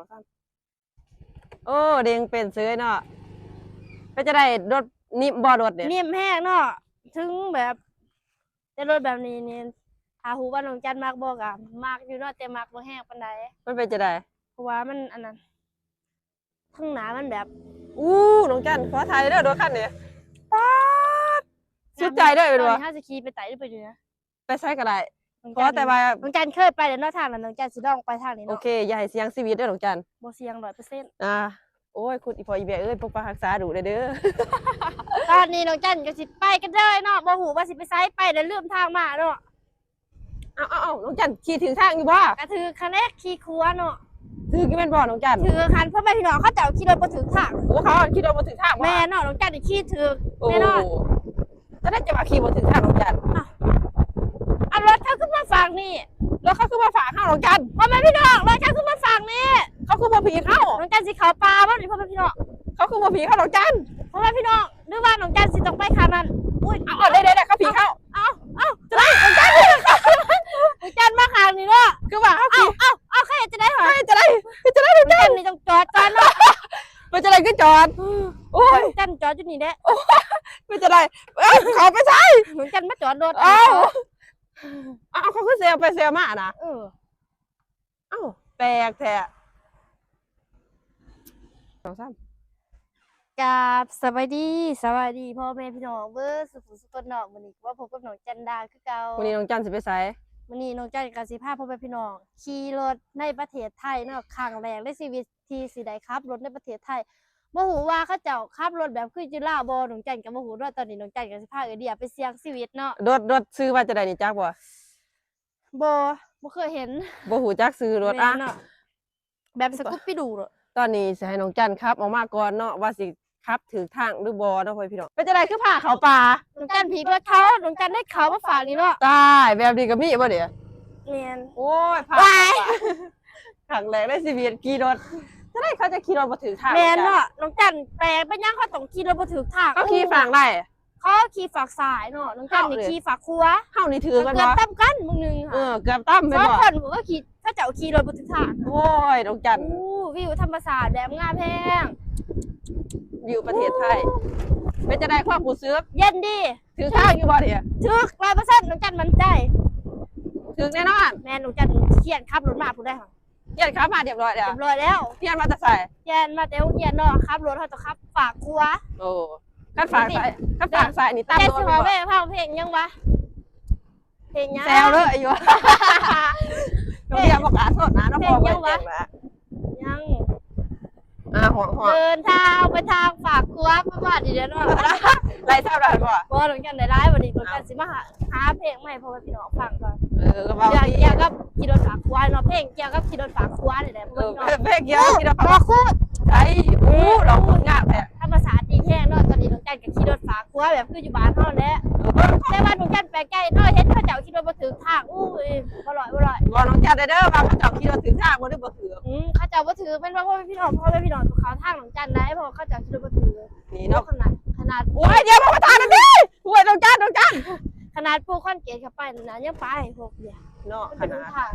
3โอ้เด้งเป็นซื้อเนาะไปจะได้รถนิ่มบ่รถเนี่ยนิ่มแห้งเนาะถึงแบบจะรถแบบนี้นี่ถ้าหูว่าน้องจันมักบ่กะมักอยู่เนาะแต่มักบ่แห้งปานใดมันเป็นจะได้เพราะว่ามันอันนั้นข้างหน้ามันแบบน้องจันขอถ่ายเด้อรถคันนี้ป๊าดสุดใจเด้อเป็นบ่ตอนนี้เฮาสิขี่ไปไต่ไปอยู่นะ ไปใช้ก็ได้ขอแต่ว่าน้องจันเคยไปแล้วเนาะทางนั้นน้องจันสิลองไปทางนี้โอเนาะเคอย่าให้เสียงชีวิตเด้อน้องจันบ่เสี่ยง 100% โอ้ยคุณอีพออีแบเอ้ยปกปักรักษาดูเด้อ ตอนนี้น้องจันก็สิไปกันเลยเนาะบ่ฮู้ว่าสิไปไสไปแล้วลืมทางมาเนาะเอาน้องจันขี่ถึงทางอยู่บ่ก็ถือคันแรกขี่ครัวเนาะถือกี่เป็นบ่น้องจันถือคันเพราะแม่พี่น้องเขาเจ้าขี่รถบ่ถึงทาง โอ้เขาขี่รถบ่ถึงทางแม่เนาะน้องจันนี่ขี่ถือ โอ้ แน่นอน จะได้จะมาขี่บ่ถึงทางน้องจันเอารถเขาขึ้นมาฝั่งนี่ แล้วเขาคือมาฝากข้าวน้องจัน พ่อแม่พี่น้องรถเขาขึ้นมาฝั่งนี่ เขาคือมาผีเข้า น้องจันสิเขาปลาบ่นี่พ่อแม่พี่น้อง เขาคือมาผีเข้าน้องจัน พ่อแม่พี่น้องหรือว่าน้องจันสิต้องไปทางนั้นอุ้ย เอาได้เขาผีเข้า เอาจะได้น้องจันน้องจันมาข้างนี่เนาะ คือว่าเขาผี เอาใครจะได้เหรอ จะได้ น้องจันนี่ต้องจอดก่อนเนาะ มันจะได้ก็จอดโอ้ย น้องจันจอดอยู่นี่แหละ มันจะได้เขาไปใช่ น้องจันมาจอดรถ เอาเขาคือเซลไปเซลมานะแปลกแท้กับสวัสดีพ่อแม่พี่น้องเบอร์สุขสุขน้องวันนี้ว่าพบกับน้องจันดาคือเก่า วันนี้น้องจันสิไปใส่ วันนี้น้องจันกับสิพาพ่อแม่พี่น้องขี่รถในประเทศไทยเนาะครั้งแรกในชีวิตที่สิได้ขับรถในประเทศไทยบ่ฮู้ว่าเขาเจ้าขับรถแบบคือจิลาบ่น้องจันก็บ่ฮู้ด้วยตอนนี้น้องจันก็สิพาเดียไปเสี่ยงชีวิตเนาะรถซื้อว่าจะได้นี่จักบ่บ่เคยเห็นบ่หูจักซื้อรถเนาะแบบสกูปปี้ดูเนาะตอนนี้สิให้น้องจันครับออกมาก่อนเนาะว่าสิครับถือทางหรือบ่เนาะพ่อพี่น้องเป็นจะได้คือพาเขาป่าน้องจันผีรถเขาน้องจันได้เขามาฝากนี่เนาะตายแบบนี้ก็มีบ่เดี๋ยว แม่นโอ้ยพาครั้งแรกในชีวิตขี่รถจะได้เขาจะขี่รถบ่ถือทางแม่นเนาะน้องจันแปลกเป็นยังเขาต้องขี่รถบ่ถูกทาง เขาขี่ฝั่งได้เขาขี่ฝากซ้ายเนาะน้องจันนี่ขี่ฝากขวาเฮานี่ถือกัน เกือบ บ่ ตั้มกันมึงนึงค่ะเกือบตั้มไป สอง บ่ คนผมก็ขี่ถ้าเจ้าขี่รถบนทาง โอ้ยน้องจันวิวธรรมศาสตร์แดมงามแพง อยู่ประเทศไทยเป็นจะได้ความรู้สึก เย็นดี ถือทางอยู่บ่เดี๋ยว ถึก100%น้องจันมั่นใจ ถือแน่นอน แม่น้องจันเขียนขับรถมาพูดได้ค่ะ เรียนครับมาเรียบร้อยแล้ว เรียบร้อยแล้ว เรียนมาแต่ใส่ เขียนมาแต่เขียนเนาะขับรถเขาต้องขับฝากครัว โอ้ขั้นฝากสายนี่ตั้ง แก ร สิ ถ หอแม่ฟังเพลงยังวะเพลงยัง แซวเลยอายุโรงเรียนบอกอาโทษนะน้องพ่อไปเก่งแล้ว ยัง ห่วง เดินทางไปทางฝากครัวประมาณนี้เด้อเนาะ ไรทราบได้ก่อน บ่น้องจันได้ร้ายวันนี้น้องจันสิมาหาเพลงใหม่เพราะว่าพี่น้องฟังก่อน ก็เบา เกี่ยวกับขี่รถฝากครัวเนาะเพลงเกี่ยวกับขี่รถฝากครัวนี่แหละเพื่อนเนาะ เพ่เกี่ยวที่เรา บอกคูด ไอ้เราพูดง่ายแหละ ถ้าภาษาตีแห้งเนาะตอนนี้น้องจันกับขี่รถฝากครัวแบบคืออยู่บ้านเฮาแหละแต่ว่าน้องจันไปใกล้เนาะเห็นเขาเจ้าขี่รถบ่ถึงทางอู้ยบ่ร่อยบอกน้องจันเด้อว่าเขาจับขี่รถถึงทางบ่ได้บ่ถือ เขาเจ้าบ่ถือเป็นว่าพ่อพี่น้องเขาทางน้องจันได้เพราะเขาเจ้าขี่รถบ่ถือ นี่เนาะขนาดโอ้ยเดี๋ยวมาทานนะพี่ป่วยน้องจันขนาดปูคอนเกตเข้าไปนะยังไปพวกเดียว เนาะข เป็น นาด ทาง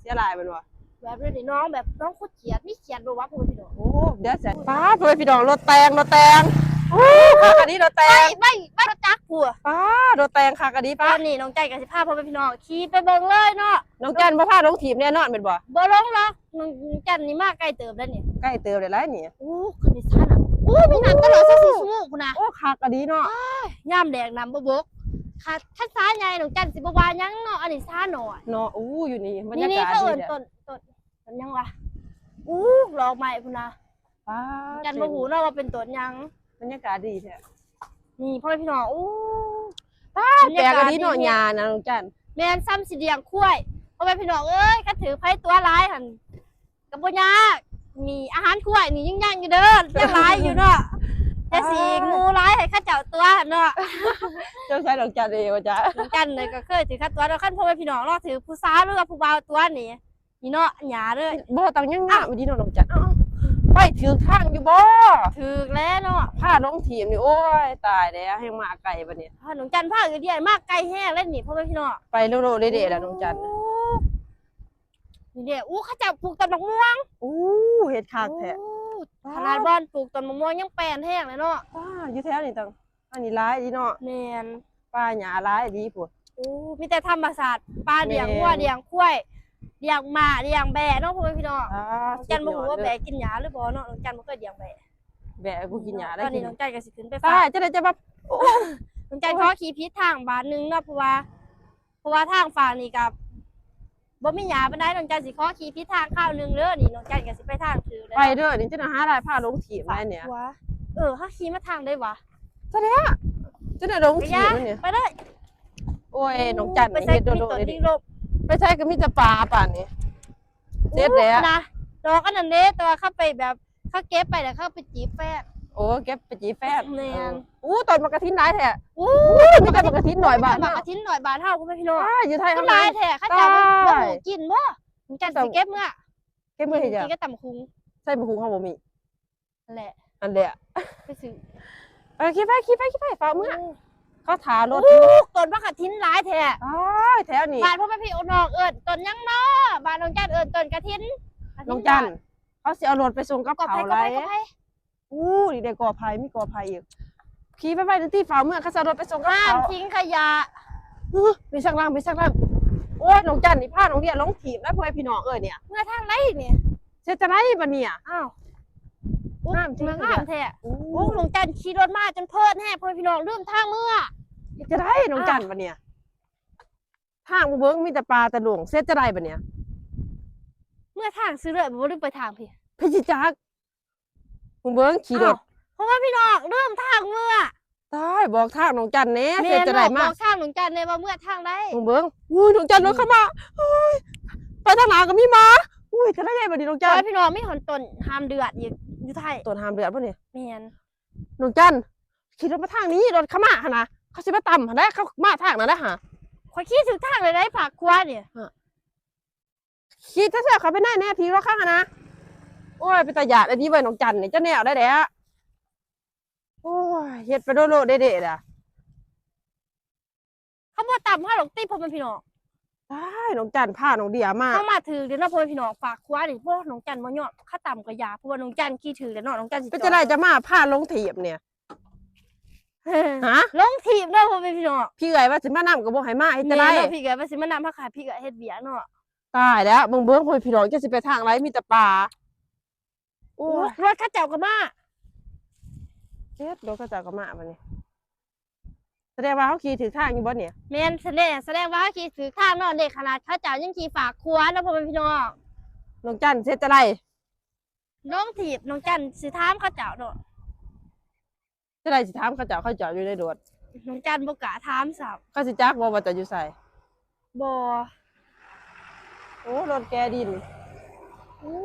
เสียลายเป็นวะ แบบนี้น้องแบบน้องโคตรเขียดมีเขียดบ่วะพ่อพี่น้อง โอ้เดี๋ยวเสร็จป้าป่วยพี่น้องรถแตงค่ะอันนี้รถแตง ไม่รถจักรผัว ป้ารถแตงค่ะอันนี้ ต ป้า อนนี้น้องใจกับสิพาพ่อพี่น้องขี่ไปเบิ่งเลยเนาะ น้องจันพ่อพาลงถีบแน่นอนเป็นบ่ บ่ลงหรอกน้องจันนี่มาใกล้เติมแล้วนี่ ใกล้เติมเลยแล้วนี่ คนนี้ซ่าน่ะมีน้ำตลอด24ชั่วโมงพุ่นน่ะ โอ้คักอันนี้เนาะ ยามแดงน้ำบ่บกค่ะท่านซ่าใหญ่น้องจันสิบ่ว่าหยังเนาะอันนี้ซ่าน้อย เนาะอยู่นี่บรรยา นี่ กาศ เขา ดี เอิ้น เนี่ย ต้นยังวะดอกไม้พุ่นน่ะ ป้า จันบ่ฮู้เนาะว่าเป็นต้นหยัง บรรยากาศดีแท้ นี่พ่อพี่น้องป้าแปลกอันนี้เนาะยานะน้องจัน แม่นซ้ำสิเดียงคุ้ยพ่อพี่น้องเอ้ยคันถือไผตัวหลายหั่นก็บ่ยากมีอาหารคุ้ยนี่ยังอยู่เด้อยังหลายอยู่เนาะแต่สิงูหลายให้ข้าเจ้าตัวหั่นเนาะ เจ้าชายน้องจันเองว่าจ้ะ เหมือนกันเลยก็เคยถือข้าตัวแล้วคันพ่อพี่น้องเนาะถือผู้สาวหรือว่าผู้บ่าวตัวนี่นี่เนาะหยาเด้อ บ่ต้องยังงามดีเนาะน้องจันไปถึงทางอยู่บ่ ถือแล้วเนาะ พาน้องทีมนี่โอ้ยตายแล้วให้มาไกลบัดนี้ พ่อหนูจันพาคือเดียมากไกลแห้งแล้วนี่พ่อพี่น้อง ไปโลโลเด็ดๆแล้วน้องจัน นี่เด้อู้เขาเจ้าปลูกต้นมะม่วง อู้เฮ็ดคักแท้ โอ้ขนาดบ้านปลูกต้นมะม่วงยังแปลนแห้งเลยเนาะ ว้าอยู่แถวนี้ตังอันนี้หลายดีเนาะ แม่น ป่าหญ้าหลายดีพุ่น โอ้มีแต่ธรรมศาสตร์ปลาเลี้ยง แม่น วัวเลี้ยงควายเลี้ยงหมาเลี้ยงแบะเนาะพ่อแม่พี่น้อง อ่า น้องจันบ่ฮู้ว่า สุดยอด แบะกินหญ้าหรือบ่เนาะน้องจันบ่เคยเลี้ยงแบะ แบะกูกินหญ้าได้ ตอน กิ นี้ น น้องจันก็สิขึ้นไป ตา ฝาย ก จะได้จะแบบ น้องจันขอขี่พิษทางบาทหนึงเนาะเพราะว่าทางฝากนี่กับบ่มีหญ้าปานใดน้องจันสิขอขี่พิษทางข้าวหนึงเด้อนี่น้องจันก็สิไปทางถือแล้ว ไปเด้อนี่จะน่าหาได้พาลงถีบได้เนี่ย วะเฮาขี่มาทางได้วะ จะได้จะได้ลง ไป ถี ย่า บเนี่ย ไปเลย โอ้ยน้องจัน ไป นี่ ใส่ เฮ็ดโด มี โด ต้น เลย ดิ ดิ งลบ ไปใช้ก็มีแต่ปลาป่านนี้เจ็บแล้ว นะดอกอันนั้นเด้แต่ว่าเข้าไปแบบเขาเก็บไปแล้วเข้าไปจีบแฟน โอ้เก็บไปจีแฟด แม่น อู้ต้นมะกะทินหลายแท้ อู้ มีแต่มะกะทินหน่อยบาท บักกระทินหน่อยบาทเท่าคุณพี่น้อง อยู่ไทย ก็ ข้าง ห ใน ลายแท้ข้าเจ้าบ่ ได้ หมูกินบ่มึงจันสิเก็บเมื่อ เก็บมือให้จ้ะ กินก็ตำคุง ใส่บุคุงเขาบ่มี นั่นแหละ อันเดีย ไปซื้อ ขี่ไปฝ่ามือเขาถารถ อู้ต้นบักกระทินหลายแท้ อ้ายแถวนี้ บาทพ่อแม่พี่น้องเอิ้นต้นยังเนาะบาทน้องจันเอิ้นต้นกระทิน น้องจันเขาสิเอารถไปส่งกับ กอ เขา ไผ่ ไร ก็ไผ่ อู้นี่ได้กอไผ่มีกอไผ่อีกขี่ไปที่ฝ่ามือเขาจะเอารถไปส่งกับ ห้าม เขา ทิ้งขยะ มีสักล่างโอ้ยน้องจันนี่พาน้องเดียลงถีบแล้วพ่อพี่น้องเนี่ย เมื่อทางไหนเนี่ย เสียจะไรบัดเนี่ย อ้าว น้ำทิ้ง เมือง ขยะ งามแท้โอ้น้องจันขี่รถมาจนเพิ่นแห่พ่อพี่น้องลืมทางเมื่อ จะได้น้องจันบัดเนี่ยทางเบิ้งมีแต่ปลาแต่หลวงเสียจะไรบัดเนี่ย เมื่อทางซื้อเลยบ่ได้ไปทางพี่ พี่จิจักมึงเบิ้งขี่รถ เพราะว่าพี่น้องเริ่มทางเมื่อ ตายบอกทางน้องจันเน่เสียจะไร บ มา อก กทางหนุนกันเลยว่าเมื่อทางได้ มึงเบิ้งอุ้ยน้องจันรถเข้ามาอุ้ยไปทางไหนก็มีมาอุ้ยจะได้ไงบัดนี้น้อง จ จั อน ยพี่น้องไม่หอนตนหามเดือดอยู่ไทย ตัวหามเดือดป่ะเนี่ย เมียน น้องจันขี่รถมาทางนี้รถเข้ามาหะนะเขาสิมาต่ำหะได้เขามาทางนั้นได้หะ ข่อยขี้ถึงทางเลยได้ผักครัวเนี่ย ขี่จะเสียเขาไปไหนแน่ทีรถข้างหะนะโอ้ยไปตาหยาดอันนี้ไว้น้องจันเนี่ยเจ้าแนวได้แล้วโอ้ยเฮ็ดไปโดโลเด็ดๆอ่ะ เขาบ่ต่ำเขาหลงตีพ่อแม่พี่น้อง ได้น้องจันพาน้องเดียมา เขามาถือเดี๋ยวน้องพ่อแม่พี่น้องฝากครัวนี่พวกน้องจันบ่ยอดข้าต่ำกระยาเพราะว่าน้องจันขี้ถือเดี๋ยวน้องจันสิ ก็จะได้จะมาพาลงถีบเนี่ยฮะ ลงทีบเด้อพ่อแม่พี่น้อง พี่เอ๋ยว่าสิมานำกับบ่ให้มาเฮ็ดจะได้ แม่เนาะพี่เก๋ว่าสิมานำพาขายพี่เก๋เฮ็ดเบียร์เนาะ ตายแล้วเบิ่งเบิ่งพ่อพี่น้องจะสิไปทางไรมีแต่ป่าโอ้ย รถข้าเจ้าก็มา เฮ็ดโดนกระจากกระมาบัดนี้แสดงว่าเขาขี่ถือทางอยู่บ่เนี่ย แม่นแสดงว่าขี่ถือข้างเนาะเด็กขนาดข้าเจ้ายังขี่ฝากครัวแล้วพ่อแม่พี่น้อง น้องจันเฮ็ดจะได้ น้องถีบน้องจันสิถามข้าเจ้าเนาะ จะได้สิถามเขาเจ้าเขาเจ้าอยู่ในโดด น้องจันบ่กล้าถามซ้ เขาสิจักบ่ว่าจะอยู่ไส ำบ่ โอ้รถแกดิน อู้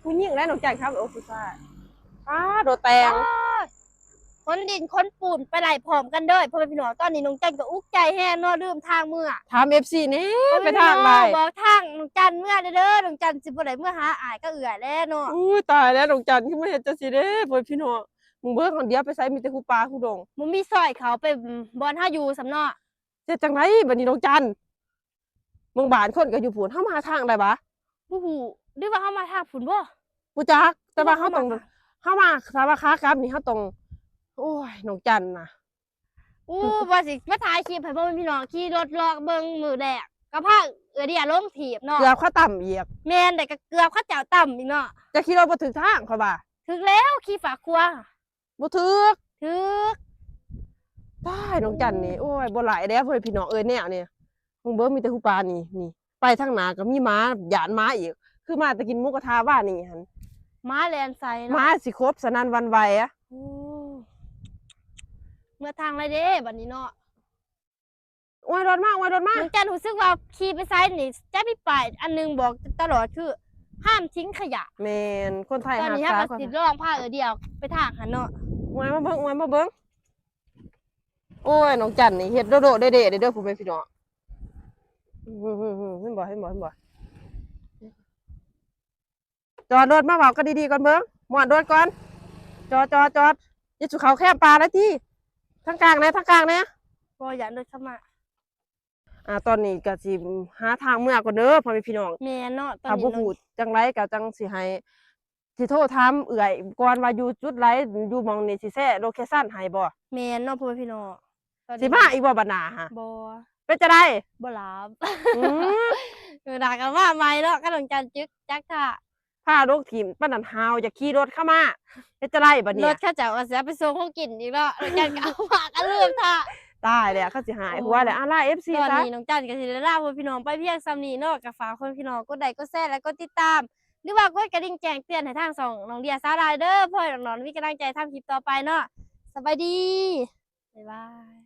ผู้หญิงและน้องจันครับโอ้ผู้ชายโดดแตง คนดินคนปูนไปไหลพร้อมกันเด้อพ่อแม่พี่น้องตอนนี้น้องจันก็อุกใจแฮงเนาะลืมทางเมื่อ ถาม FC นี่ไปทางไร บอกทางน้องจันเมื่อเด้อน้องจันสิบ่ได้เมื่อหาอายก็เอื่อยแล้วเนาะ อู้ตายแล้วน้องจันที่ไม่เห็นจะสิเด้พ่อพี่น้องมึงเบิ่งคนเดียวไปไสมีแต่คูปลาคูดง บ่มีซอยเขาไปบอนเฮาอยู่สำเนาะ เฮ็ดจังไดบัดนี้น้องจันมึงบ้านคนก็อยู่พูนเฮามาทางใดบะ บ่ฮู้หรือว่าเฮามาทางฝุ่นบ่ บ่จักแต่ว่าเฮาต้องเฮามาถ้าว่าค้ากลับนี่เฮาต้องโอ้ยน้องจันน่ะ อู้ว่าสิมาถ่ายคลิปให้พ่อแม่พี่น้องขี่รถลอกเบิ่งมือแรกก็พาเดียลงถีบเนาะ เกือบเข้าต่ำอีก แม่นแต่ก็เกือบเขาเจ้าต่ำอีกเนาะ จะคิดว่าบ่ถึงทางเขาบ่า ถึงแล้วขี่ฝากครัว บ่ถึก ถึก ตายน้องจันนี่โอ้ยบ่หลายเด้อพ่อพี่น้องเอ้ยแนวเนี่ยมึงเบิ่งมีแต่คูปลานี่ไปทางหน้าก็มีม้าหยานม้าอีกคือมาแต่กินหมูกระทะบ้านนี่หั่น ม้าแลนใส่ ม้า เนาะ สิครบสนั่นหวันไหวอะ อู้เมื่อทางไรเด้บัดนี้เนาะ โอ้ยรถมาก น้องจันรู้สึกว่าขี่ไปไซน์นี่จะมีป้ายอันหนึงบอกตลอดคือห้ามทิ้งขยะ แม่นคนไทย ตอน หัก นี้ ษา ถ้า คน สิลองพาเดียวไปทางหันเนาะ อวยมาเบิ่งโอ้ยน้องจันนี่เฮ็ดโดดๆเด้ๆเด้อผู้เป็นพี่น้องเห็นบ่จอดรถมาเว้ากันดีๆก่อนเบิ่งม่วนรถก่อนจอดอย่าสุเขาแคบปลาแล้วที่ทางกลางนะ บ่อยากเดินเข้ามา ตอนนี้ก็สิหาทางเมื่อก่อนเด้อพ่อแม่พี่น้อง แม่นเนาะตอน ถ้า นี้ บ่ น้อง ฮู้จังไรก็จังสิให้สิโทรถามเอื้อยก่อนว่าอยู่จุดไรอยู่หม้องนี้สิแชร์โลเคชันให้บ่ แม่นเนาะพ่อแม่พี่น้องตอน สิ นี้ มาอีกบ่บัดหน้าหะ บ่ เป็นจะได้ บ่หลับ อืม เออด่ากันว่าใหม่เนาะก็น้องจันจึกจักท่า พาลูกทีมปานนั้นหาวอย่าขี่รถเข้ามาเป็นจะได้บัด ร เนี้ ถเข้าเจ้าก็สิเอาไปส่งของกินอีกเนาะน้องจันก็เอาฝากกันลืมท่า ตายแล้วเขาสิหายหัวแล้วล่ะ FC ตอน ซะ นี้น้องจันก็สิได้ลาพ่อพี่น้องไปเพียงซ้ำนี้เนาะก็ฝากคนพี่น้องกดไลค์กดแชร์และกดติดตาม หรือว่ากดกระดิ่งแจ้งเตือนให้ทางช่องน้องเดียสาวดายเด้อเพื่อให้น้องๆมีกำลังใจทำคลิปต่อไปเนาะสบายดีบ๊ายบาย